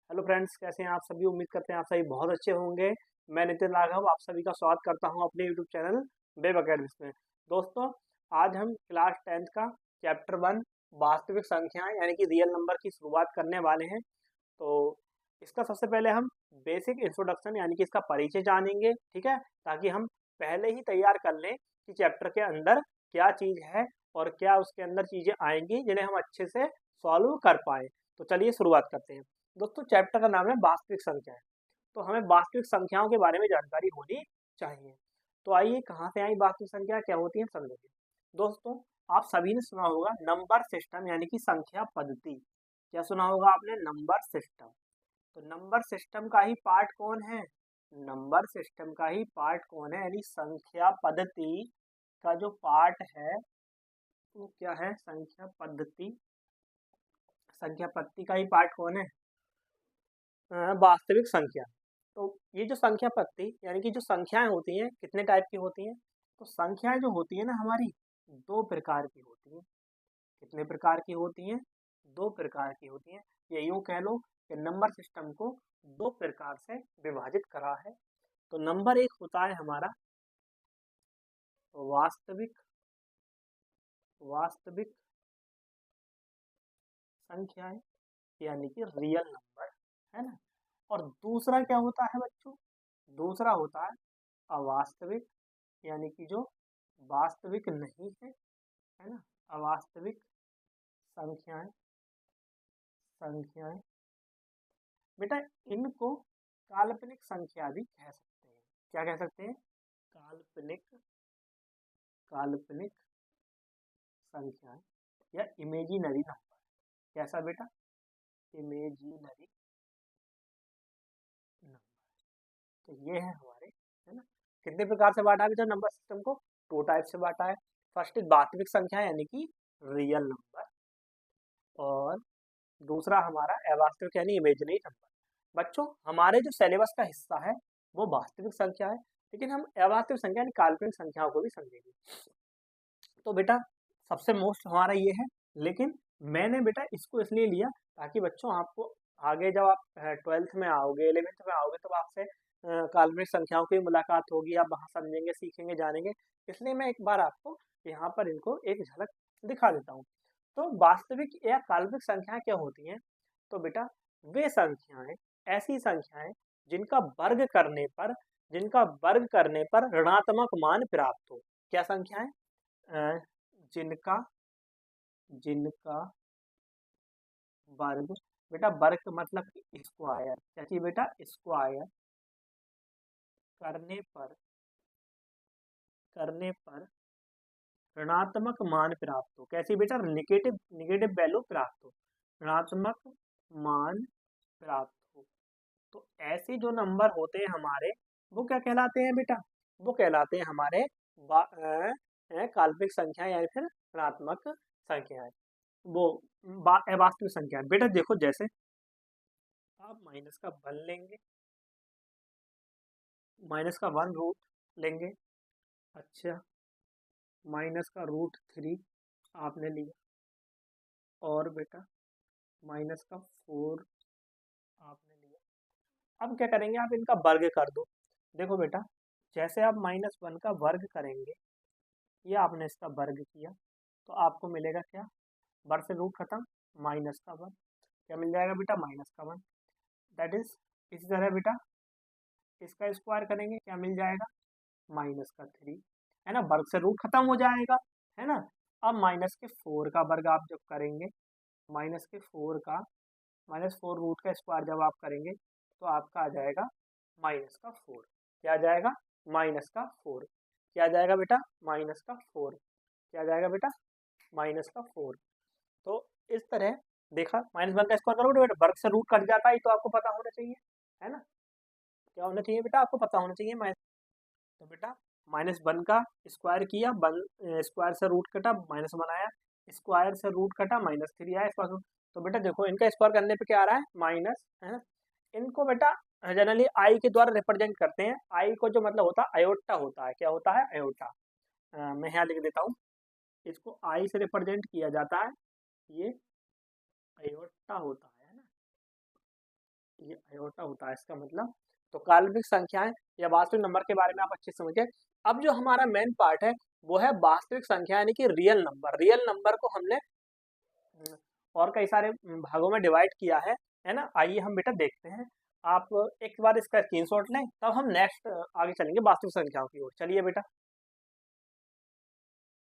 Hello friends, कैसे हैं आप सभी। उम्मीद करते हैं आप सभी बहुत अच्छे होंगे। मैं नितिन राघव आप सभी का स्वागत करता हूं अपने यूट्यूब चैनल वेब अकेडमिक्स में। दोस्तों, आज हम क्लास 10th का चैप्टर 1 वास्तविक संख्याएं यानी कि रियल नंबर की शुरुआत करने वाले हैं। तो इसका सबसे पहले हम बेसिक इंट्रोडक्शन यानी कि इसका परिचय जानेंगे, ठीक है, ताकि हम पहले ही तैयार कर लें कि चैप्टर के अंदर क्या चीज़ है और क्या उसके अंदर चीज़ें आएंगी जिन्हें हम अच्छे से सॉल्व कर पाए। तो चलिए शुरुआत करते हैं। दोस्तों, चैप्टर का नाम है वास्तविक संख्याएं। तो हमें वास्तविक संख्याओं के बारे में जानकारी होनी चाहिए। तो आइए, कहाँ से आई वास्तविक संख्या, क्या होती है, समझेंगे। दोस्तों, आप सभी ने सुना होगा नंबर सिस्टम यानी कि संख्या पद्धति। क्या सुना होगा आपने? Number system. तो नंबर सिस्टम का ही पार्ट कौन है? नंबर सिस्टम का ही पार्ट कौन है यानी संख्या पद्धति का जो पार्ट है वो क्या है? संख्या पद्धति। संख्या पद्धति का ही पार्ट कौन है? वास्तविक संख्या। तो ये जो संख्या पद्धति यानी कि जो संख्याएं होती हैं कितने टाइप की होती हैं? तो संख्याएं जो होती है ना हमारी, दो प्रकार की होती हैं। कितने प्रकार की होती हैं? दो प्रकार की होती हैं। ये यूं कह लो कि नंबर सिस्टम को दो प्रकार से विभाजित करा है। तो नंबर एक होता है हमारा वास्तविक वास्तविक संख्याएं यानी कि रियल नंबर, है ना। और दूसरा क्या होता है बच्चों? दूसरा होता है अवास्तविक यानी कि जो वास्तविक नहीं है ना। अवास्तविक संख्याएं संख्याएं बेटा, इनको काल्पनिक संख्या भी कह सकते हैं। क्या कह सकते हैं? काल्पनिक काल्पनिक संख्याएं या इमेजिनरी नंबर। कैसा बेटा? Imaginary number. तो ये है हमारे, है ना। कितने प्रकार से बांटा है बेटा नंबर सिस्टम को? टू टाइप से बांटा है। फर्स्ट इज वास्तविक संख्या यानी कि रियल नंबर, और दूसरा हमारा अवास्तविक यानी इमेजिनरी नंबर। बच्चों, हमारे जो सिलेबस का हिस्सा है वो वास्तविक संख्या है, लेकिन हम अवास्तविक संख्या यानी काल्पनिक संख्याओं को भी समझेंगे। तो बेटा, सबसे मोस्ट हमारा ये है। लेकिन मैंने बेटा इसको इसलिए लिया ताकि बच्चों आपको आगे जब आप 12th में आओगे, 11th में आओगे, तो आपसे काल्पनिक संख्याओं की मुलाकात होगी, आप वहाँ समझेंगे, सीखेंगे, जानेंगे। इसलिए मैं एक बार आपको यहाँ पर इनको एक झलक दिखा देता हूँ। तो वास्तविक या काल्पनिक संख्याएं क्या होती हैं? तो बेटा, वे संख्याएं, ऐसी संख्याएं जिनका वर्ग करने पर ऋणात्मक मान प्राप्त हो। क्या संख्याएं? अ, जिनका जिनका वर्ग, बेटा वर्ग का मतलब स्क्वायर। क्या चीज बेटा? स्क्वायर करने पर करने पर ऋणात्मक मान प्राप्त हो। कैसी बेटा? निगेटिव निगेटिव वैल्यू प्राप्त हो, ऋणात्मक मान प्राप्त हो। तो ऐसे जो नंबर होते हैं हमारे, वो क्या कहलाते हैं बेटा? वो कहलाते हैं हमारे काल्पनिक संख्या या फिर ऋणात्मक संख्याएं। वो अवास्तविक संख्या। बेटा देखो, जैसे आप माइनस का 1 लेंगे, माइनस का 1 रूट लेंगे। अच्छा, माइनस का √3 आपने लिया, और बेटा माइनस का 4 आपने लिया। अब क्या करेंगे? आप इनका वर्ग कर दो। देखो बेटा, जैसे आप -1 का वर्ग करेंगे, ये आपने इसका वर्ग किया, तो आपको मिलेगा क्या? वर्ग से रूट खत्म, माइनस का 1। क्या मिल जाएगा बेटा? माइनस का 1। दैट इज, इसी तरह बेटा इसका स्क्वायर करेंगे, क्या मिल जाएगा? माइनस का 3, है ना। वर्ग से रूट खत्म हो जाएगा, है ना। अब -4 का वर्ग आप जब करेंगे, -4 का -4 रूट का स्क्वायर जब आप करेंगे, तो आपका आ जाएगा -4। क्या आ जाएगा? -4। क्या आ जाएगा बेटा? -4। क्या आ जाएगा बेटा? -4। तो इस तरह देखा, -1 का स्क्वायर करोगे बेटा, वर्ग से रूट कट जाता है, तो आपको पता होना चाहिए, है ना। क्या होना चाहिए बेटा? आपको पता होना चाहिए। तो बेटा -1 का स्क्वायर किया, स्क्वायर से रूट कटा, -1 आया, स्क्वायर से रूट कटा, -3 आया, स्क्वायर। तो बेटा देखो, इनका स्क्वायर करने पे क्या आ रहा है? माइनस, है ना। इनको बेटा जनरली आई के द्वारा रिप्रेजेंट करते हैं। आई को जो मतलब होता है अयोटा होता है। क्या होता है? अयोटा। मैं यहाँ लिख देता हूँ, इसको आई से रिप्रेजेंट किया जाता है। ये अयोटा होता है ना। ये आयोटा होता है इसका मतलब। तो काल्पनिक संख्याएं या वास्तविक नंबर के बारे में आप अच्छे से समझे। अब जो हमारा मेन पार्ट है वो है वास्तविक संख्या यानी कि रियल नंबर। रियल नंबर को हमने और कई सारे भागों में डिवाइड किया है ना। आइए हम बेटा देखते हैं। आप एक बार इसका स्क्रीनशॉट लें, तब हम नेक्स्ट आगे चलेंगे वास्तविक संख्याओं की ओर। चलिए बेटा,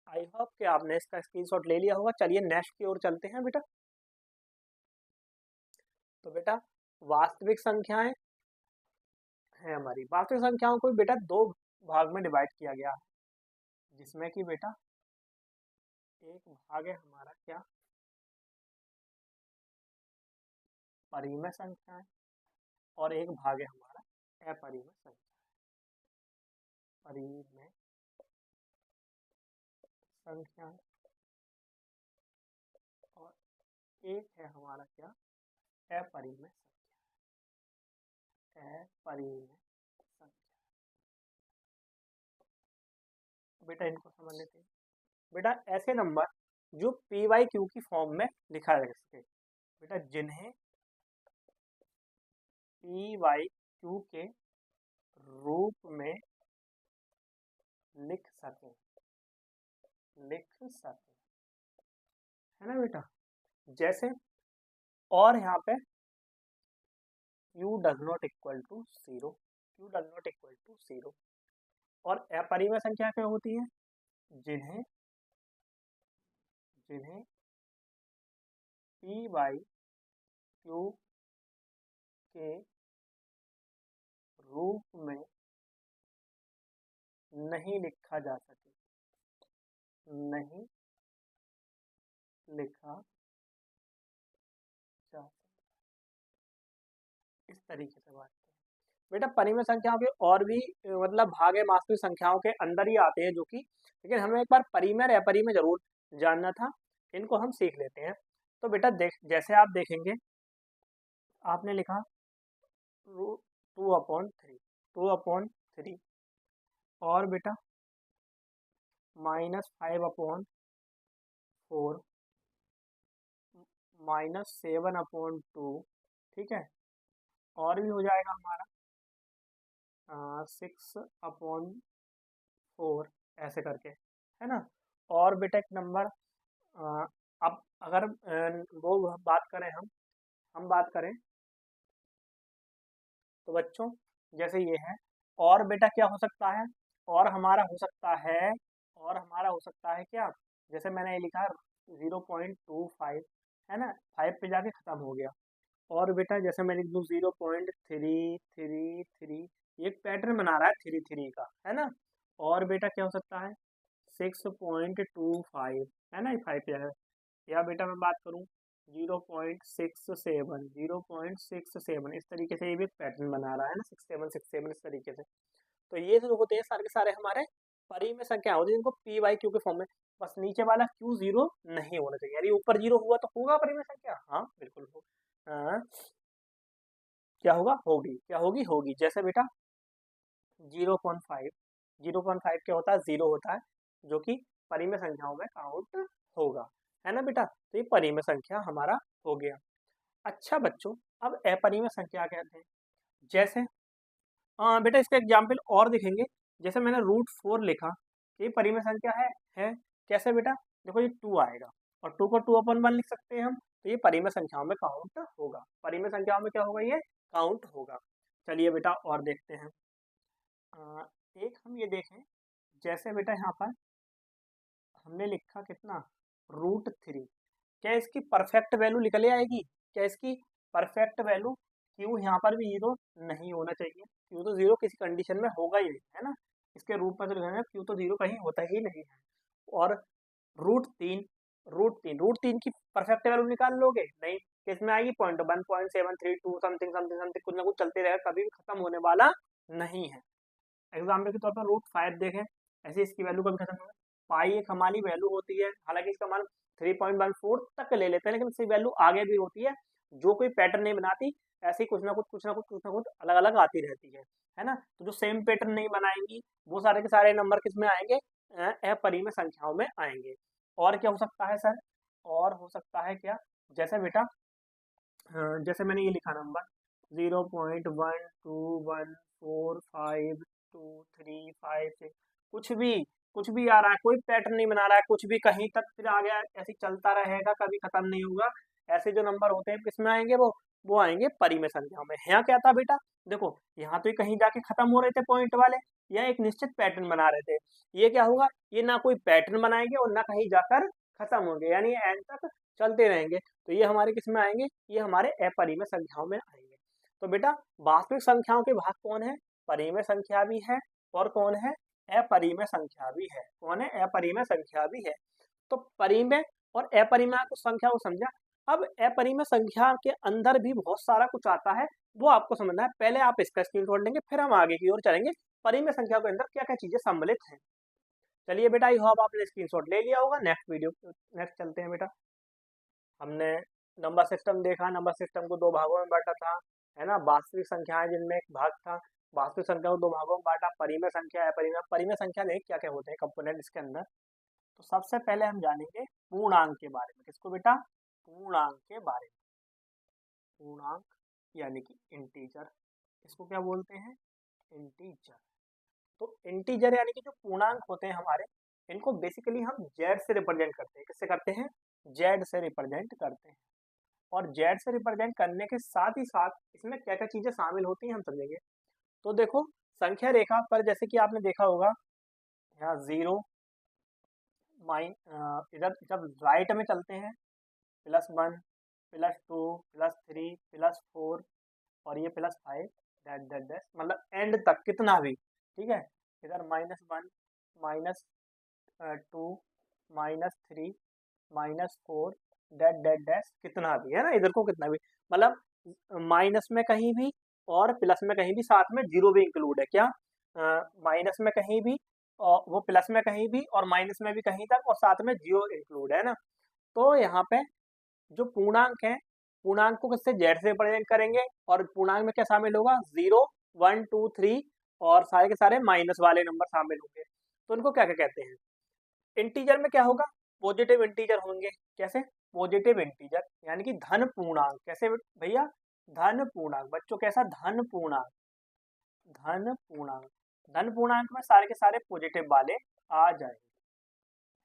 आई होप कि आपने इसका स्क्रीनशॉट ले लिया होगा। चलिए नेक्स्ट की ओर चलते हैं बेटा। तो बेटा वास्तविक संख्याएं हैं हमारी। वास्तविक संख्याओं को बेटा दो भाग में डिवाइड किया गया है, जिसमें कि बेटा एक भाग है हमारा क्या, परिमेय संख्याएं, और एक भाग है हमारा अपरिमेय संख्या। परिमेय संख्या और एक है हमारा क्या, अपरिमेय संख्या। अपरिमेय संख्या बेटा इनको समझ लेते हैं। बेटा ऐसे नंबर जो पी वाई क्यू की फॉर्म में लिखा जा सके बेटा, जिन्हें पी वाई क्यू के रूप में लिख सके है ना बेटा। जैसे और यहाँ पे q does not equal to 0, q does not equal to 0। और अपरिमेय संख्या क्या होती है, जिन्हें पी बाई क्यू के रूप में नहीं लिखा जा सके, नहीं लिखा जा सके। इस तरीके से बात करें बेटा। परिमेय संख्याओं के और भी मतलब भाग है वास्तविक संख्याओं के अंदर ही आते हैं, जो कि लेकिन हमें एक बार परिमेय और अपरिमेय जरूर जानना था। इनको हम सीख लेते हैं। तो बेटा जैसे आप देखेंगे, आपने लिखा 2/3 और बेटा -5/4 -7/2, ठीक है। और भी हो जाएगा हमारा 6/4 ऐसे करके, है ना। और बेटा एक नंबर अब अगर वो बात करें हम बात करें तो बच्चों जैसे ये है। और बेटा क्या हो सकता है, और हमारा हो सकता है क्या, जैसे मैंने ये लिखा 0.25, है ना, 5 पे जाके खत्म हो गया। और बेटा जैसे मैं लिख दूँ 0.333, एक पैटर्न बना रहा है 3 का, है ना। और बेटा क्या हो सकता है 6.25, है ना, ये 5 पे जाएगा। या बेटा मैं बात करूँ 0.67 इस तरीके से ये भी एक पैटर्न बना रहा है ना, 6767 इस तरीके से। तो ये जो होते हैं सारे के सारे हमारे परिमेय संख्या होती है, जिनको पी वाई क्यू के फॉर्म में। बस नीचे वाला क्यू 0 नहीं होना चाहिए, यदि ऊपर 0 हुआ तो होगा परिमेय संख्या, हाँ बिल्कुल हो। क्या होगा, होगी। जैसे बेटा 0.5 क्या होता है, 0 होता है, जो कि परिमेय संख्याओं में काउंट होगा, है ना बेटा। तो ये परिमेय संख्या हमारा हो गया। अच्छा बच्चों, अब अपरिमेय संख्या कहते हैं। जैसे बेटा इसका एग्जाम्पल और देखेंगे। जैसे मैंने √4 लिखा, ये परिमेय संख्या है। कैसे बेटा, देखो ये 2 आएगा और 2 को 2/1 लिख सकते हैं हम, तो ये परिमेय संख्याओं में काउंट होगा। परिमेय संख्याओं में क्या होगा, ये काउंट होगा। चलिए बेटा और देखते हैं। एक हम ये देखें, जैसे बेटा यहाँ पर हमने लिखा कितना, √3। क्या इसकी परफेक्ट वैल्यू निकल आएगी, क्या इसकी परफेक्ट वैल्यू, क्यों यहाँ पर भी 0 नहीं होना चाहिए, क्यों तो 0 किसी कंडीशन में होगा ही नहीं, है ना। इसके रूप में तो लिखा है क्यों तो 0 कहीं होता ही नहीं है। और √3 की परफेक्ट वैल्यू निकाल लोगे, नहीं, किसमें आएगी, 0.1, 0.732 समथिंग समथिंग समथिंग, कुछ ना कुछ चलते रहेगा, कभी भी खत्म होने वाला नहीं है। एग्जाम्पल के तौर पर √5 देखें, ऐसे इसकी वैल्यू कभी खत्म नहीं। पाई एक हमारी वैल्यू होती है, हालांकि इसका मान 3.14 तक ले लेते हैं, लेकिन इसकी वैल्यू आगे भी होती है, जो कोई पैटर्न नहीं बनाती, ऐसे ही कुछ ना कुछ अलग अलग आती रहती है ना। तो जो सेम पैटर्न नहीं बनाएंगी वो सारे के सारे नंबर किस में आएंगे, अपरिमेय संख्याओं में आएंगे। और क्या हो सकता है सर, और हो सकता है क्या, जैसे बेटा जैसे मैंने ये लिखा नंबर 0.121452356 कुछ भी आ रहा है, कोई पैटर्न नहीं बना रहा है, कुछ भी कहीं तक फिर आ गया, ऐसे चलता रहेगा, कभी खत्म नहीं होगा। ऐसे जो नंबर होते हैं किसमें आएंगे, वो आएंगे परिमेय संख्याओं में। यहाँ क्या था बेटा, देखो यहाँ तो ये कहीं जाके खत्म हो रहे थे पॉइंट वाले, या एक निश्चित पैटर्न बना रहे थे। ये क्या होगा, ये ना कोई पैटर्न बनाएंगे और ना कहीं जाकर खत्म होंगे, यानी एंड तक चलते रहेंगे। तो ये हमारे किस में आएंगे, ये हमारे अपरिमेय संख्याओं में आएंगे। तो बेटा वास्तविक संख्याओं के भाग कौन है, परिमेय संख्या भी है और कौन है, अपरिमेय संख्या भी है। कौन है, अपरिमेय संख्या भी है। तो परिमेय और अपरिमेय को संख्या को समझा। अब अपरिमेय संख्या के अंदर भी बहुत सारा कुछ आता है, वो आपको समझना है। पहले आप इसका स्क्रीनशॉट लेंगे, फिर हम आगे की ओर चलेंगे, परिमेय संख्या के अंदर क्या क्या चीजें सम्मिलित हैं। चलिए बेटा, आई होप आपने स्क्रीनशॉट ले लिया होगा। नेक्स्ट चलते हैं बेटा। हमने नंबर सिस्टम देखा, नंबर सिस्टम को दो भागों में बांटा था, है ना। वास्तविक संख्याएं जिनमें एक भाग था, वास्तविक संख्या को दो भागों में बांटा, परिमेय संख्या, अपरिमेय। परिमेय संख्या में क्या क्या होते हैं कंपोनेंट इसके अंदर। तो सबसे पहले हम जानेंगे पूर्णांक के बारे में। किसको बेटा, पूर्णांक के बारे में। पूर्णांक यानी कि इंटीजर, इसको क्या बोलते हैं, इंटीजर। तो इंटीजर यानी कि जो पूर्णांक होते हैं हमारे, इनको बेसिकली हम जेड से रिप्रेजेंट करते हैं। किससे करते हैं, जेड से रिप्रेजेंट करते हैं। और जेड से रिप्रेजेंट करने के साथ ही साथ इसमें क्या क्या चीजें शामिल होती हैं हम समझेंगे। तो देखो संख्या रेखा पर जैसे कि आपने देखा होगा, यहाँ 0 इधर जब राइट में चलते हैं +1 +2 +3 +4 और ये +5 डैश मतलब एंड तक कितना भी, ठीक है। इधर -1 -2 -3 -4 डैश कितना भी, है ना। इधर को कितना भी, मतलब माइनस में कहीं भी और प्लस में कहीं भी, साथ में जीरो भी इंक्लूड है। क्या, माइनस में कहीं भी और वो प्लस में कहीं भी और माइनस में भी कहीं तक और साथ में जीरो इंक्लूड है ना। तो यहाँ पे जो पूर्णांक है, पूर्णांक को किससे, जेड से रिप्रेजेंट करेंगे। और पूर्णांक में क्या शामिल होगा, 0 1 2 3 और सारे के सारे माइनस वाले नंबर शामिल होंगे। तो उनको क्या क्या कहते हैं। इंटीजर में क्या होगा, पॉजिटिव इंटीजर होंगे। कैसे, पॉजिटिव इंटीजर यानी कि धन पूर्णांक। कैसे भैया, धन पूर्णांक। बच्चों कैसा, धन पूर्णांक। धन पूर्णांक, धन पूर्णांक में सारे के सारे पॉजिटिव वाले आ जाएंगे,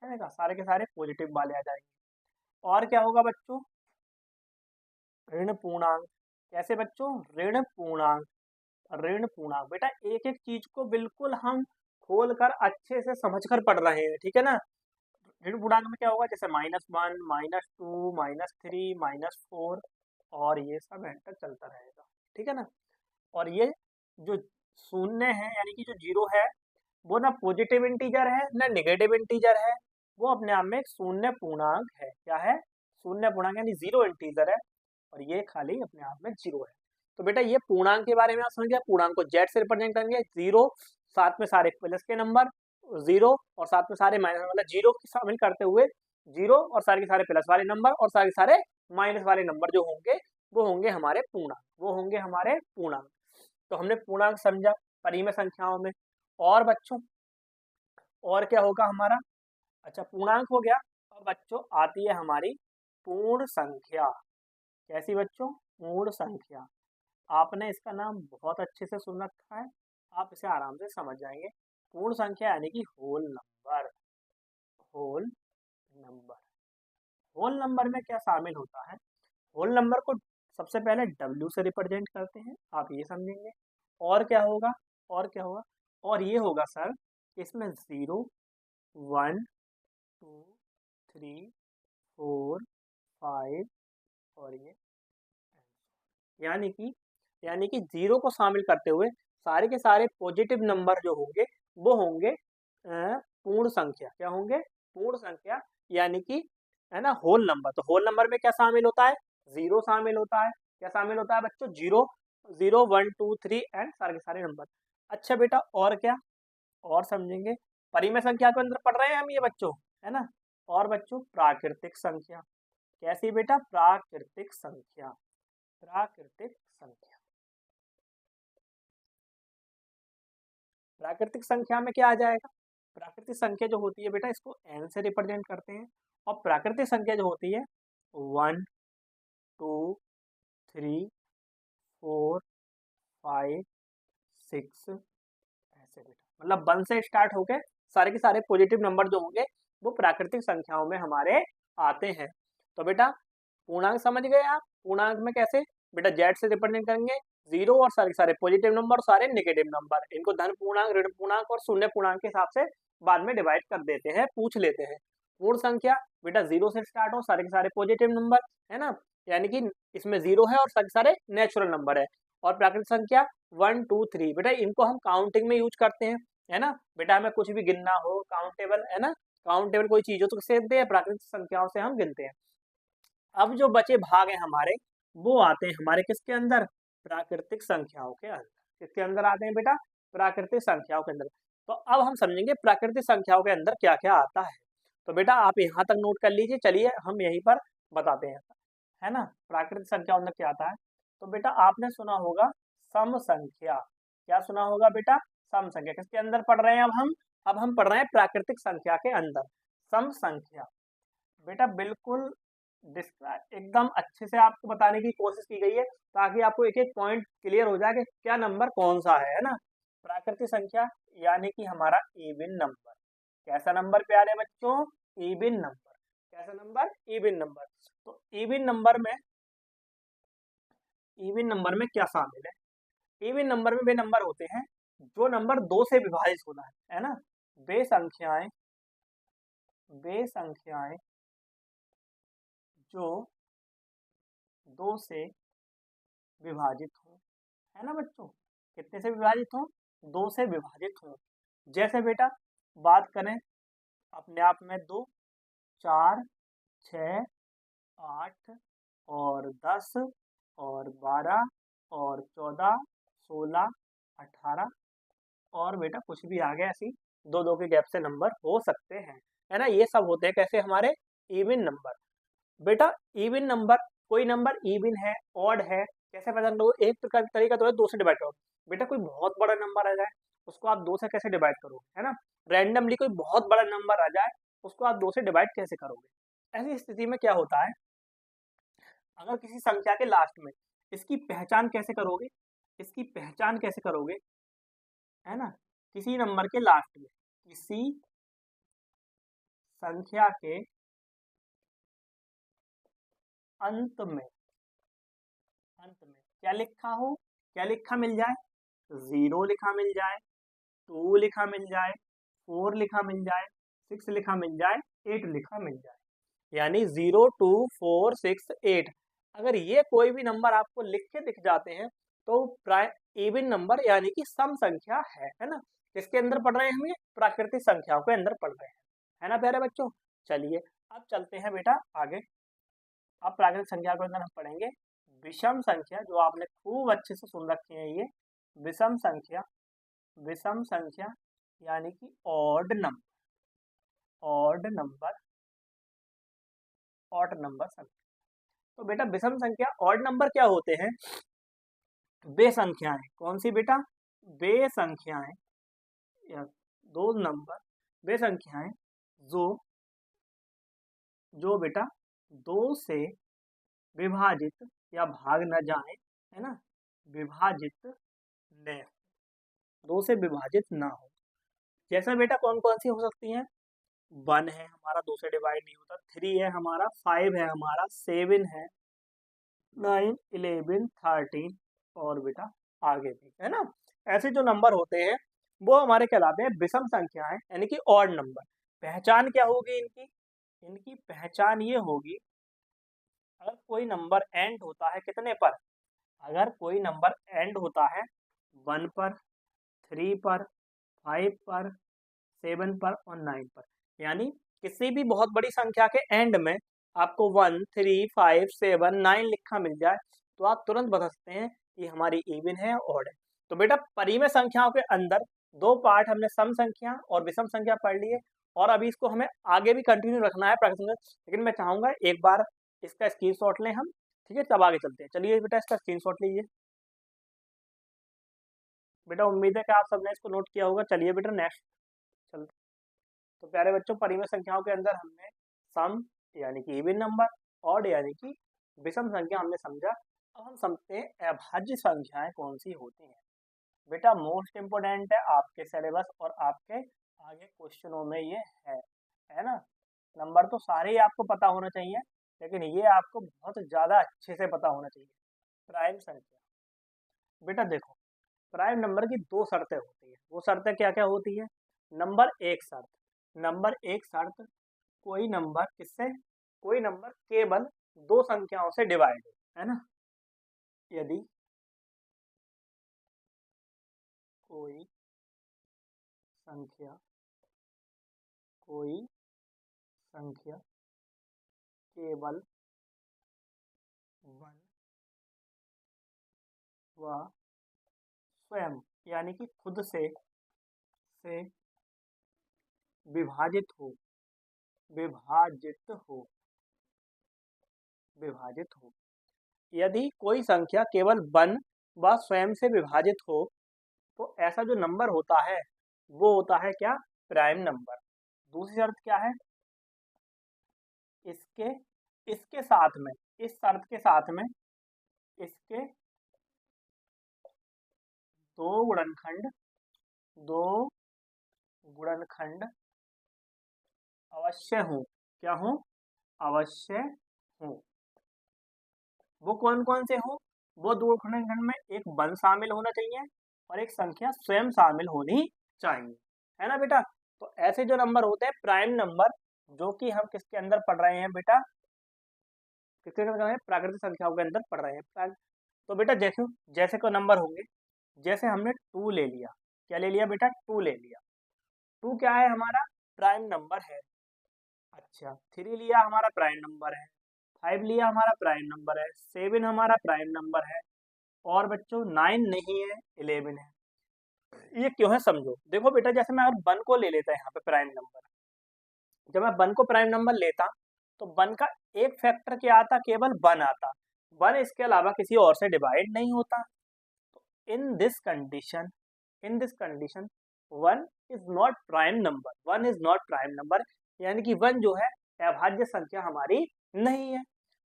है ना। सारे के सारे पॉजिटिव वाले आ जाएंगे। और क्या होगा बच्चों, ऋण पूर्णांक। कैसे बच्चों, ऋण पूर्णांक। ऋण पूर्णांक बेटा एक एक चीज को बिल्कुल हम खोल कर अच्छे से समझ कर पढ़ रहे हैं, ठीक है ना। ऋण पूर्णांक में क्या होगा, जैसे -1 -2 -3 -4 और ये सब एंड तक चलता रहेगा, ठीक है ना। और ये जो शून्य है यानी कि जो जीरो है, वो ना पॉजिटिव इंटीजर है ना नेगेटिव इंटीजर है, वो अपने आप में एक शून्य पूर्णांक है। क्या है, शून्य पूर्णांक यानी जीरो इंटीजर है, और ये खाली अपने आप में जीरो है। तो बेटा ये पूर्णांक के बारे में आप समझ गए। पूर्णांक को जेड से रिप्रेजेंट करेंगे, जीरो साथ में सारे प्लस के नंबर, जीरो और साथ में सारे माइनस, मतलब जीरो की शामिल करते हुए जीरो और सारे के सारे प्लस वाले नंबर और सारे के सारे माइनस वाले नंबर जो होंगे वो होंगे हमारे पूर्णांक, वो होंगे हमारे पूर्णांक। तो हमने पूर्णांक समझा परिमेय संख्याओं में। और बच्चों और क्या होगा हमारा, अच्छा पूर्णांक हो गया। अब बच्चों आती है हमारी पूर्ण संख्या। कैसी बच्चों, पूर्ण संख्या। आपने इसका नाम बहुत अच्छे से सुन रखा है, आप इसे आराम से समझ जाएंगे। पूर्ण संख्या यानी कि whole number. Whole number, whole number में क्या शामिल होता है, होल नंबर को सबसे पहले W से रिप्रेजेंट करते हैं, आप ये समझेंगे। और क्या होगा, और क्या होगा, और ये होगा सर इसमें 0 1 2 3 4 5 और ये, यानी कि जीरो को शामिल करते हुए सारे के सारे पॉजिटिव नंबर जो होंगे वो होंगे पूर्ण संख्या। क्या होंगे, पूर्ण संख्या, यानी कि है ना होल नंबर। तो होल नंबर में क्या शामिल होता है, जीरो शामिल होता है। क्या शामिल होता है बच्चों, जीरो 0 1 2 3 एंड सारे के सारे नंबर। अच्छा बेटा और क्या, और समझेंगे। परिमेय संख्या के अंदर पढ़ रहे हैं हम ये बच्चों, है ना। और बच्चों प्राकृतिक संख्या। कैसी बेटा, प्राकृतिक संख्या। प्राकृतिक संख्या, प्राकृतिक संख्या में क्या आ जाएगा, प्राकृतिक संख्या जो होती है बेटा इसको n से रिप्रेजेंट करते हैं। और प्राकृतिक संख्या जो होती है 1 2 3 4 5 6 ऐसे बेटा, मतलब 1 से स्टार्ट होके सारे के सारे पॉजिटिव नंबर जो होंगे वो प्राकृतिक संख्याओं में हमारे आते हैं। तो बेटा पूर्णांक समझ गए आप, पूर्णांक में कैसे बेटा जेड से रिप्रेजेंट करेंगे, जीरो और सारे सारे पॉजिटिव नंबर और सारे नेगेटिव नंबर, इनको धन पूर्णांक, ऋण पूर्णांक और शून्य पूर्णांक के हिसाब से बाद में डिवाइड कर देते हैं, पूछ लेते हैं। पूर्ण संख्या बेटा जीरो से स्टार्ट हो, सारे के सारे पॉजिटिव नंबर है ना, यानी कि इसमें जीरो है और सारे सारे नेचुरल नंबर है। और प्राकृतिक संख्या 1 2 3 बेटा इनको हम काउंटिंग में यूज करते हैं, है ना बेटा, हमें कुछ भी गिनना हो काउंटेबल, है ना, काउंटेबल कोई चीज हो तो किससे गिनते हैं, प्राकृतिक संख्याओं से हम गिनते हैं। अब जो बचे भाग हैं हमारे वो आते हैं हमारे किसके अंदर, प्राकृतिक संख्याओं के अंदर। किसके अंदर आते हैं बेटा, प्राकृतिक संख्याओं के अंदर। तो अब हम समझेंगे प्राकृतिक संख्याओं के अंदर क्या क्या आता है। तो बेटा आप यहाँ तक नोट कर लीजिए, चलिए हम यहीं पर बताते हैं, है ना, प्राकृतिक संख्या अंदर क्या आता है। तो बेटा आपने सुना होगा सम संख्या, क्या सुना होगा बेटा, सम संख्या। किसके अंदर पढ़ रहे हैं अब हम पढ़ रहे हैं प्राकृतिक संख्या के अंदर सम संख्या। बेटा बिल्कुल एकदम अच्छे से आपको बताने की कोशिश की गई है ताकि आपको एक एक पॉइंट क्लियर हो जाए कि क्या नंबर कौन सा है ना। प्राकृतिक संख्या यानी कि हमारा इवन नंबर, कैसा नंबर प्यारे बच्चों, इवन नंबर, कैसा नंबर, इवन नंबर। तो इवन नंबर में क्या शामिल है, इवन नंबर में वे नंबर होते हैं जो नंबर दो से विभाजित होता है ना, वे संख्याएं जो दो से विभाजित हो, है ना बच्चों, कितने से विभाजित हो, दो से विभाजित हो। जैसे बेटा बात करें अपने आप में 2 4 6 8 और 10 और 12 और 14 16 18 और बेटा कुछ भी आ गया, ऐसी दो दो के गैप से नंबर हो सकते हैं, है ना। ये सब होते हैं कैसे, हमारे इवन नंबर। बेटा इवन नंबर, कोई नंबर इवन है ऑड है कैसे पता करो, एक प्रकार तरीका तो है दो से डिवाइड करो। बेटा कोई बहुत बड़ा नंबर आ जाए उसको आप दो से कैसे डिवाइड करोगे, है ना, रैंडमली कोई बहुत बड़ा नंबर आ जाए उसको आप दो से डिवाइड कैसे करोगे। ऐसी स्थिति में क्या होता है, अगर किसी संख्या के लास्ट में इसकी पहचान कैसे करोगे, इसकी पहचान कैसे करोगे, है ना, किसी नंबर के लास्ट में, किसी संख्या के अंत में क्या लिखा हो, क्या लिखा मिल जाए, 0 लिखा मिल जाए, 2 लिखा मिल जाए, 4 लिखा मिल जाए, 6 लिखा मिल जाए, 8 लिखा मिल जाए, यानी 0 2 4 6 8। अगर ये कोई भी नंबर आपको लिख के दिख जाते हैं तो इवन नंबर यानी कि सम संख्या है ना। किसके अंदर पढ़ रहे हैं हम, ये प्राकृतिक संख्याओं के अंदर पढ़ रहे हैं, है ना प्यारे बच्चों। चलिए अब चलते हैं बेटा आगे। अब प्राकृतिक संख्या के अंदर हम पढ़ेंगे विषम संख्या, जो आपने खूब अच्छे से सुन रखी है ये विषम संख्या। विषम संख्या यानी कि odd number, odd number, odd number संख्या। तो बेटा विषम संख्या ऑड नंबर क्या होते हैं, वे संख्याएं, कौन सी बेटा, वे संख्याएं या दो नंबर, वे संख्याएं जो जो बेटा दो से विभाजित या भाग न जाए, है ना, विभाजित न, दो से विभाजित ना हो। जैसा बेटा कौन कौन सी हो सकती हैं, 1 है हमारा, 2 से डिवाइड नहीं होता, 3 है हमारा, 5 है हमारा, 7 है, 9 11 13 और बेटा आगे भी, है ना। ऐसे जो नंबर होते हैं वो हमारे कहलाते हैं विषम संख्याएं यानी कि ऑड नंबर। पहचान क्या होगी इनकी, इनकी पहचान ये होगी, अगर कोई नंबर एंड होता है कितने पर, अगर कोई नंबर एंड होता है 1 पर, 3 पर, 5 पर, 7 पर और 9 पर, यानी किसी भी बहुत बड़ी संख्या के एंड में आपको 1 3 5 7 9 लिखा मिल जाए तो आप तुरंत बता सकते हैं कि हमारी इवन है ऑड है। तो बेटा परिमेय संख्याओं के अंदर दो पार्ट हमने सम संख्या और विषम संख्या पढ़ ली है, और अभी इसको हमें आगे भी कंटिन्यू रखना है प्राकृतिक संख्या, लेकिन मैं चाहूंगा एक बार इसका स्क्रीनशॉट लें हम, ठीक है, तब आगे चलते हैं। चलिए बेटा इसका स्क्रीनशॉट लीजिए। बेटा उम्मीद है कि आप सबने इसको नोट किया होगा। चलिए बेटा नेक्स्ट चलते। तो प्यारे बच्चों परिमेय संख्याओं के अंदर हमने सम यानी कि इवन नंबर, ऑड यानी कि विषम संख्या हमने समझा। अब हम समझते हैं अभाज्य संख्याएं कौन सी होती हैं। बेटा मोस्ट इम्पोर्टेंट है आपके सिलेबस और आपके आगे क्वेश्चनों में ये है ना। नंबर तो सारे ही आपको पता होना चाहिए, लेकिन ये आपको बहुत ज़्यादा अच्छे से पता होना चाहिए। प्राइम संख्या, बेटा देखो प्राइम नंबर की दो शर्तें होती है। वो शर्तें क्या क्या होती है? नंबर एक शर्त, कोई नंबर किससे, कोई नंबर केवल दो संख्याओं से डिवाइड है ना। यदि कोई संख्या केवल वन व स्वयं यानी कि खुद से विभाजित हो विभाजित हो विभाजित हो यदि कोई संख्या केवल वन व स्वयं से विभाजित हो तो ऐसा जो नंबर होता है वो होता है क्या? Prime number. दूसरी शर्त क्या है? इसके इसके साथ में, इस शर्त के साथ में इसके दो गुणनखंड अवश्य हो। क्या हो? अवश्य हो। वो कौन कौन से हो? वो दो गुणनखंड में एक वन शामिल होना चाहिए और एक संख्या स्वयं शामिल होनी चाहिए, है ना बेटा। तो ऐसे जो नंबर होते हैं प्राइम नंबर, जो कि हम किसके अंदर पढ़ रहे हैं बेटा? किसके अंदर पढ़ रहे हैं? प्राकृतिक संख्याओं के अंदर पढ़ रहे हैं। तो बेटा जैसे जैसे को नंबर होंगे, जैसे हमने टू ले लिया, क्या ले लिया बेटा? टू ले लिया। टू क्या है? हमारा प्राइम नंबर है। अच्छा, थ्री लिया हमारा प्राइम नंबर है, फाइव लिया हमारा प्राइम नंबर है, सेवन हमारा प्राइम नंबर है, और बच्चों नाइन नहीं है, 11 है। ये क्यों है समझो। देखो बेटा जैसे मैं अगर वन को ले लेता है यहाँ पे प्राइम नंबर, जब मैं वन को प्राइम नंबर लेता तो वन का एक फैक्टर क्या आता? केवल वन आता। वन इसके अलावा किसी और से डिवाइड नहीं होता। In this condition one is not prime number, one is not prime number, यानी कि वन जो है अभाज्य संख्या हमारी नहीं है।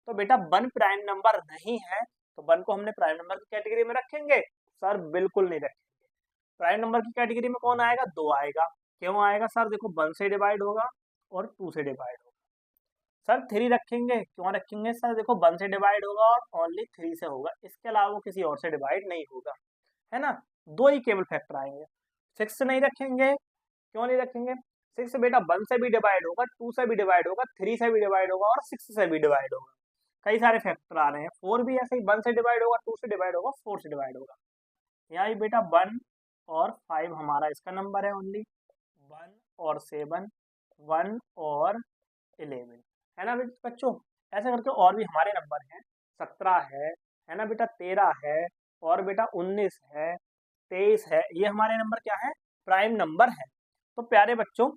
तो बेटा वन प्राइम नंबर नहीं है, तो वन को हमने प्राइम नंबर की कैटेगरी में रखेंगे? सर बिल्कुल नहीं रखेंगे। प्राइम नंबर की कैटेगरी में कौन आएगा? दो आएगा। क्यों आएगा सर? देखो वन से डिवाइड होगा और टू से डिवाइड होगा। सर थ्री रखेंगे, क्यों रखेंगे सर? देखो वन से डिवाइड होगा और ओनली थ्री से होगा, इसके अलावा वो किसी और से डिवाइड नहीं होगा, है ना। दो ही केवल फैक्टर आएंगे। सिक्स नहीं रखेंगे, क्यों नहीं रखेंगे? सिक्स बेटा वन से भी डिवाइड होगा, टू से भी डिवाइड होगा, थ्री से भी डिवाइड होगा और सिक्स से भी डिवाइड होगा। कई सारे फैक्टर आ रहे हैं। फोर भी ऐसे ही वन से डिवाइड होगा, टू से डिवाइड होगा, फोर से डिवाइड होगा। यहाँ भी बेटा वन और फाइव हमारा इसका नंबर है ओनली, वन और सेवन, वन और 11, है ना बच्चों। ऐसे करके और भी हमारे नंबर हैं। 17 है ना बेटा, 13 है, और बेटा 19 है, 23 है। ये हमारे नंबर क्या है? प्राइम नंबर है। तो प्यारे बच्चों,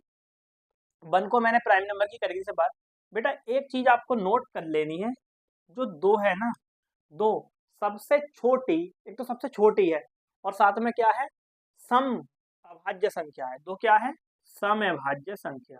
वन को मैंने प्राइम नंबर की कैटेगरी से बात। बेटा एक चीज आपको नोट कर लेनी है, जो दो है ना, दो सबसे छोटी, एक तो सबसे छोटी है और साथ में क्या है? सम अभाज्य संख्या है। दो क्या है? सम अभाज्य संख्या,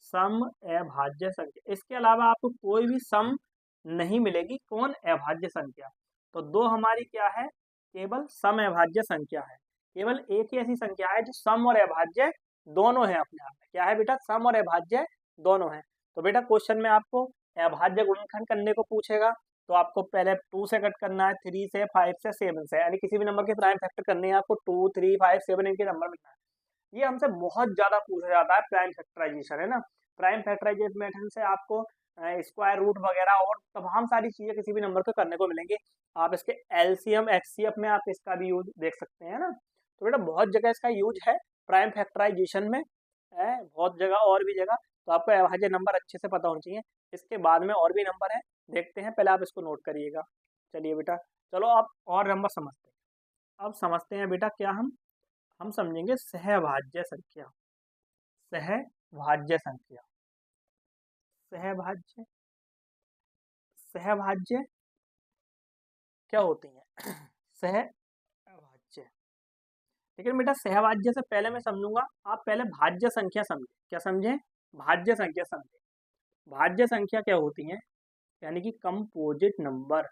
सम अभाज्य संख्या। इसके अलावा आपको कोई भी सम नहीं मिलेगी। कौन? अभाज्य संख्या। तो दो हमारी क्या है? केवल सम अभाज्य संख्या है। केवल एक ही ऐसी संख्या है जो सम और अभाज्य दोनों है अपने आप में। क्या है बेटा? सम और अभाज्य दोनों है। तो बेटा क्वेश्चन में आपको अभाज्य गुणनखंड करने को पूछेगा, तो आपको पहले टू से कट करना है, थ्री से, फाइव से, सेवन से, यानी किसी भी नंबर के प्राइम फैक्टर करने हैं आपको। टू, थ्री, फाइव, सेवन इनके नंबर मिलना है। ये हमसे बहुत ज्यादा पूछा जाता है प्राइम फैक्टराइजेशन, है ना। प्राइम फैक्टराइजेशन मेथड से आपको स्क्वायर रूट वगैरह और तमाम सारी चीजें किसी भी नंबर को करने को मिलेंगी। आप इसके एलसीएम एचसीएफ में आप इसका भी यूज देख सकते हैं ना। तो बेटा बहुत जगह इसका यूज है प्राइम फैक्टराइजेशन में, है बहुत जगह और भी जगह। तो आपको अभाज्य नंबर अच्छे से पता होना चाहिए। इसके बाद में और भी नंबर है, देखते हैं, पहले आप इसको नोट करिएगा। चलिए बेटा, चलो आप और नंबर समझते हैं। अब समझते हैं बेटा क्या हम समझेंगे सहभाज्य संख्या। सहभाज्य संख्या, सहभाज्य सहभाज्य क्या होती है? सहभाज्य। लेकिन बेटा सहभाज्य से पहले मैं समझूंगा, आप पहले भाज्य संख्या समझे। क्या समझे? भाज्य संख्या समझे। भाज्य संख्या क्या होती है? यानी कि कंपोजिट नंबर,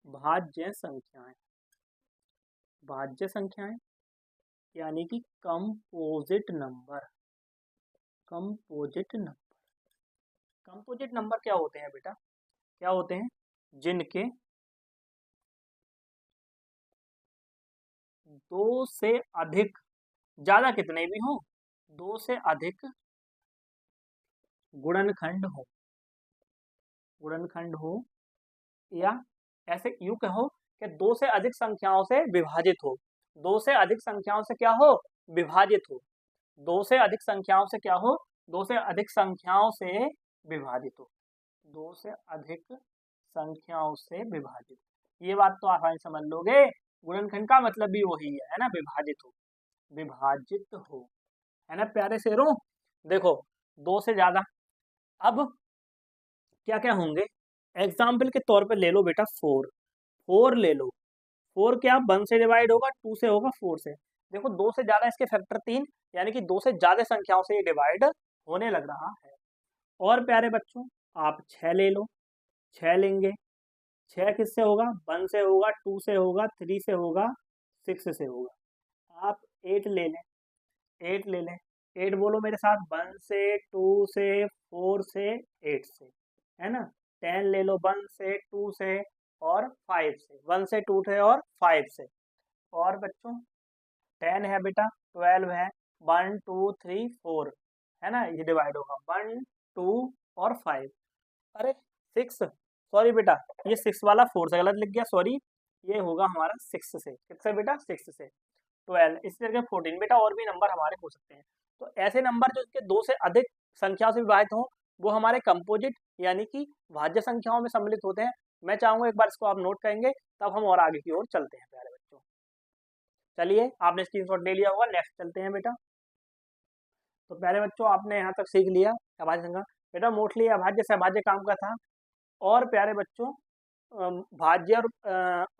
भाज्य संख्याएं, भाज्य संख्याएं यानी कि composite number, composite number. Composite number क्या होते हैं बेटा? क्या होते हैं? जिनके दो से अधिक, ज्यादा कितने भी हो, दो से अधिक गुणनखंड हो, गुणनखंड हो, या ऐसे यूं कहो कि दो से अधिक संख्याओं से विभाजित हो, दो से अधिक संख्याओं से क्या हो? विभाजित हो, दो से अधिक संख्याओं से क्या हो? दो से अधिक संख्याओं से विभाजित हो, दो से अधिक संख्याओं से विभाजित। ये बात तो आसानी समझ लोगे, गुणनखंड का मतलब भी वही है ना, विभाजित हो, विभाजित हो, है ना प्यारे शेरों। देखो, दो से ज्यादा, अब क्या क्या होंगे? एग्जाम्पल के तौर पे ले लो बेटा, फोर, फोर ले लो। फोर क्या वन से डिवाइड होगा, टू से होगा, फोर से। देखो, दो से ज्यादा, इसके फैक्टर तीन, यानी कि दो से ज्यादा संख्याओं से ये डिवाइड होने लग रहा है। और प्यारे बच्चों, आप छह ले लो, छह लेंगे, छह किससे होगा? वन से होगा, टू से होगा, थ्री से होगा, सिक्स से होगा। आप एट ले लें, एट ले लें, एट बोलो मेरे साथ, वन से, टू से, फोर से, एट से, है ना। टेन ले लो, वन से, टू से और फाइव से, वन से, टू से और फाइव से। और बच्चों, टेन है बेटा, ट्वेल्व है, वन टू थ्री फोर, है ना, ये डिवाइड होगा वन टू और फाइव। अरे सिक्स, सॉरी बेटा, ये सिक्स वाला फोर से गलत लिख गया, सॉरी, ये होगा हमारा सिक्स से। किससे बेटा? सिक्स से। ट्वेल्व, इसी तरह फोर्टीन बेटा, और भी नंबर हमारे हो सकते हैं। तो ऐसे नंबर जो इसके दो से अधिक संख्याओं से विभाजित हों, वो हमारे कंपोजिट यानी कि भाज्य संख्याओं में सम्मिलित होते हैं। मैं चाहूंगा एक बार इसको आप नोट करेंगे, तब हम और आगे की ओर चलते हैं प्यारे बच्चों। चलिए, आपने स्क्रीनशॉट ले लिया होगा, नेक्स्ट चलते हैं बेटा। तो प्यारे बच्चों, आपने यहाँ तक सीख लिया अभाज्य संख्या, बेटा मोस्टली अभाज्य से अभाज्य काम का था। और प्यारे बच्चों, भाज्य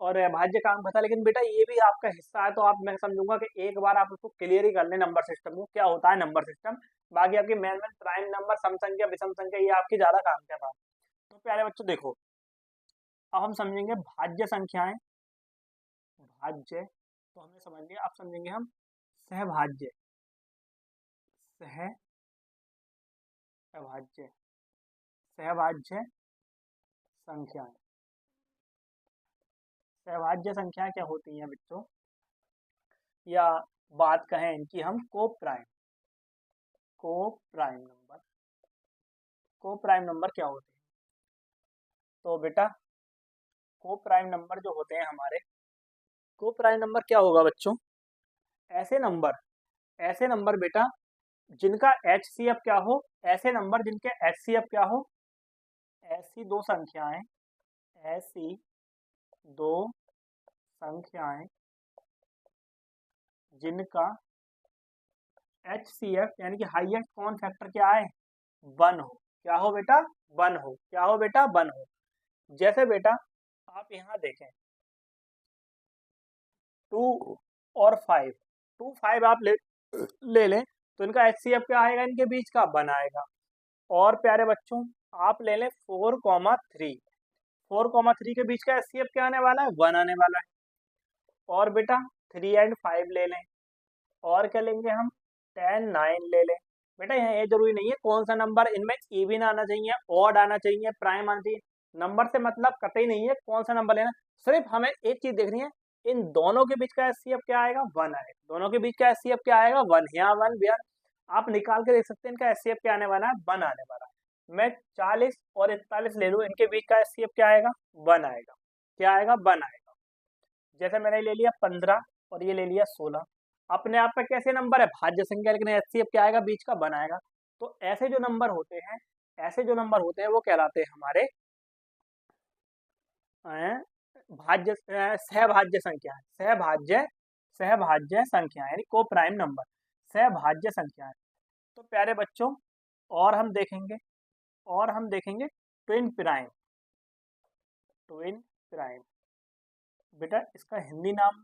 और अभाज्य काम का था, लेकिन बेटा ये भी आपका हिस्सा है, तो आप, मैं समझूंगा कि एक बार आप उसको क्लियर ही कर लें, नंबर सिस्टम को, क्या होता है नंबर सिस्टम। बाकी आपकी मेन मेन प्राइम नंबर, सम संख्या, विषम संख्या, ये आपकी ज्यादा काम का था। तो प्यारे बच्चों देखो, अब हम समझेंगे भाज्य संख्याएं, भाज्य तो हमने समझ लिया, अब समझेंगे हम सहभाज्य, सह अभाज्य, सहभाज्य संख्याएं। सहभाज्य संख्याएं क्या होती हैं बच्चों? या बात कहें इनकी हम को प्राइम, को प्राइम नंबर, को प्राइम नंबर क्या होते हैं? तो बेटा, को प्राइम नंबर जो होते हैं हमारे, को प्राइम नंबर क्या होगा बच्चों? ऐसे नंबर, ऐसे नंबर बेटा जिनका HCF क्या हो, ऐसे नंबर जिनके HCF क्या हो, ऐसी दो संख्याएं, ऐसी दो संख्याएं जिनका HCF यानी कि हाईएस्ट कॉमन फैक्टर क्या है? वन हो। क्या हो बेटा? वन हो। क्या हो बेटा? वन हो। जैसे बेटा आप यहाँ देखें, टू और फाइव, टू फाइव आप ले लें, तो इनका HCF क्या आएगा? इनके बीच का वन आएगा। और प्यारे बच्चों, आप ले लें four comma three, four comma three के बीच का HCF क्या आने वाला है? वन आने वाला है। और बेटा थ्री एंड फाइव ले लें, और क्या लेंगे हम? टेन नाइन ले लें। बेटा यहाँ ये जरूरी नहीं है कौन सा नंबर इनमें इवन आना चाहिए, ऑड आना चाहिए, प्राइम आना चाहिए, नंबर से मतलब कतई नहीं है कौन सा नंबर लेना, सिर्फ हमें एक चीज देखनी है, इन दोनों के बीच का HCF क्या आएगा? वन आएगा। दोनों के बीच का HCF क्या आएगा? वन। यहाँ वन भैया आप निकाल के देख सकते हैं, इनका HCF क्या आने वाला है? वन आने वाला है। मैं 40 और 41 ले लूँ, इनके बीच का HCF क्या आएगा? वन आएगा। क्या आएगा? वन आएगा। जैसे मैंने ले लिया 15 और ये ले लिया 16, अपने आप में कैसे नंबर है? भाज्य संख्या, लेकिन HCF क्या आएगा? बीच का वन आएगा। तो ऐसे जो नंबर होते हैं, ऐसे जो नंबर होते हैं वो कहलाते हैं हमारे भाज्य, सहभाज्य संख्या, सहभाज्य, सहभाज्य संख्या यानी को प्राइम नंबर, सहभाज्य संख्या है। तो प्यारे बच्चों, और हम देखेंगे, और हम देखेंगे ट्विन प्राइम, ट्विन प्राइम। बेटा इसका हिंदी नाम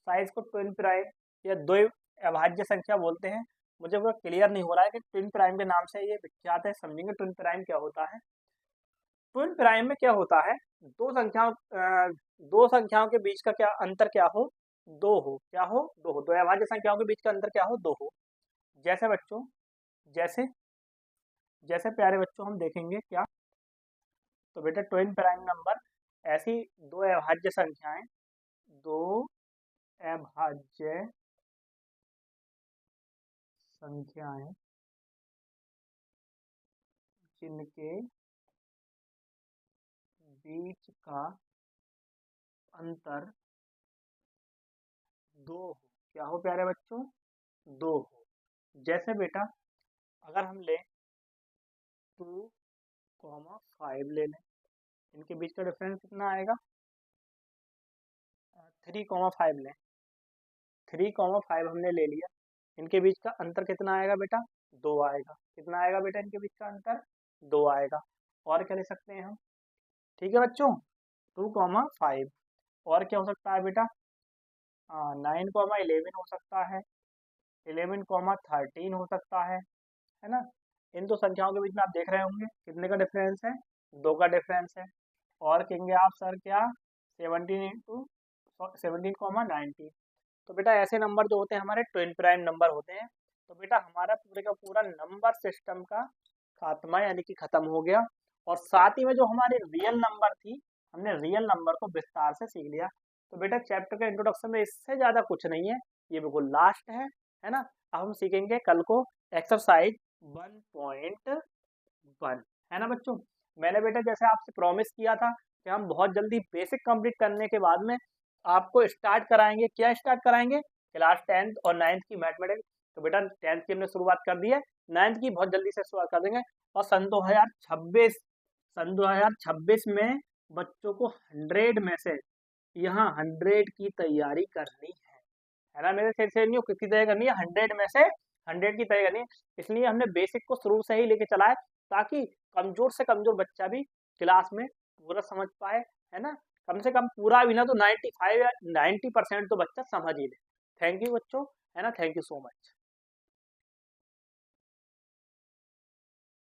शायद इसको ट्विन प्राइम या द्वि अभाज्य संख्या बोलते हैं। मुझे वो क्लियर नहीं हो रहा है कि ट्विन प्राइम के नाम से ये विख्यात है, समझेंगे ट्विन प्राइम क्या होता है। ट्विन प्राइम में क्या होता है, दो संख्याओं के बीच का क्या अंतर क्या हो, दो हो, क्या हो, दो हो, दो अभाज्य संख्याओं के बीच का अंतर क्या हो, दो हो। जैसे बच्चों, जैसे जैसे प्यारे बच्चों हम देखेंगे क्या, तो बेटा ट्विन प्राइम नंबर ऐसी दो अभाज्य संख्याएं, दो अभाज्य संख्याएं जिनके बीच का अंतर दो हो, क्या हो प्यारे बच्चों, दो हो। जैसे बेटा अगर हम ले 2,5 ले लें, इनके बीच का डिफरेंस कितना आएगा, 3,5 लें, 3,5 हमने ले लिया, इनके बीच का अंतर कितना आएगा बेटा, दो आएगा। कितना आएगा बेटा इनके बीच का अंतर, दो आएगा। और क्या ले सकते हैं हम, ठीक है बच्चों, 2,5 और क्या हो सकता है बेटा, 9,11 हो सकता है, 11,13 हो सकता है ना। इन दो संख्याओं के बीच में आप देख रहे होंगे कितने का डिफरेंस है, दो का डिफरेंस है। और कहेंगे आप सर क्या, 17 तो बेटा ऐसे नंबर जो होते हैं हमारे ट्विन प्राइम नंबर होते हैं। तो बेटा हमारा पूरे का पूरा नंबर सिस्टम का खात्मा यानी कि खत्म हो गया। और साथ ही में जो हमारे रियल नंबर थी, हमने रियल नंबर को विस्तार से सीख लिया। तो बेटा चैप्टर के इंट्रोडक्शन में इससे ज्यादा कुछ नहीं है, ये बिल्कुल लास्ट है ना। अब हम सीखेंगे कल को एक्सरसाइज 1.1, है ना बच्चों। मैंने बेटा जैसे आपसे प्रॉमिस किया था कि हम बहुत जल्दी बेसिक कंप्लीट करने के बाद में आपको स्टार्ट कराएंगे, क्या स्टार्ट कराएंगे, क्लास 10th और 9th की मैथमेटिक्स। तो बेटा 10th की हमने शुरुआत कर दी है, 9th की बहुत जल्दी से शुरुआत कर देंगे। और सन 2026 में बच्चों को 100 में से यहाँ 100 की तैयारी करनी है ना। मेरे से नहीं हो कितनी तैयारी करनी है, 100 में से 100 की तैयारी करनी है। इसलिए हमने बेसिक को शुरू से ही लेके चला है, ताकि कमजोर से कमजोर बच्चा भी क्लास में पूरा समझ पाए, है ना। कम से कम पूरा भी ना तो 95 या 90% तो बच्चा समझ ही ले। थैंक यू बच्चों, है ना, थैंक यू सो मच।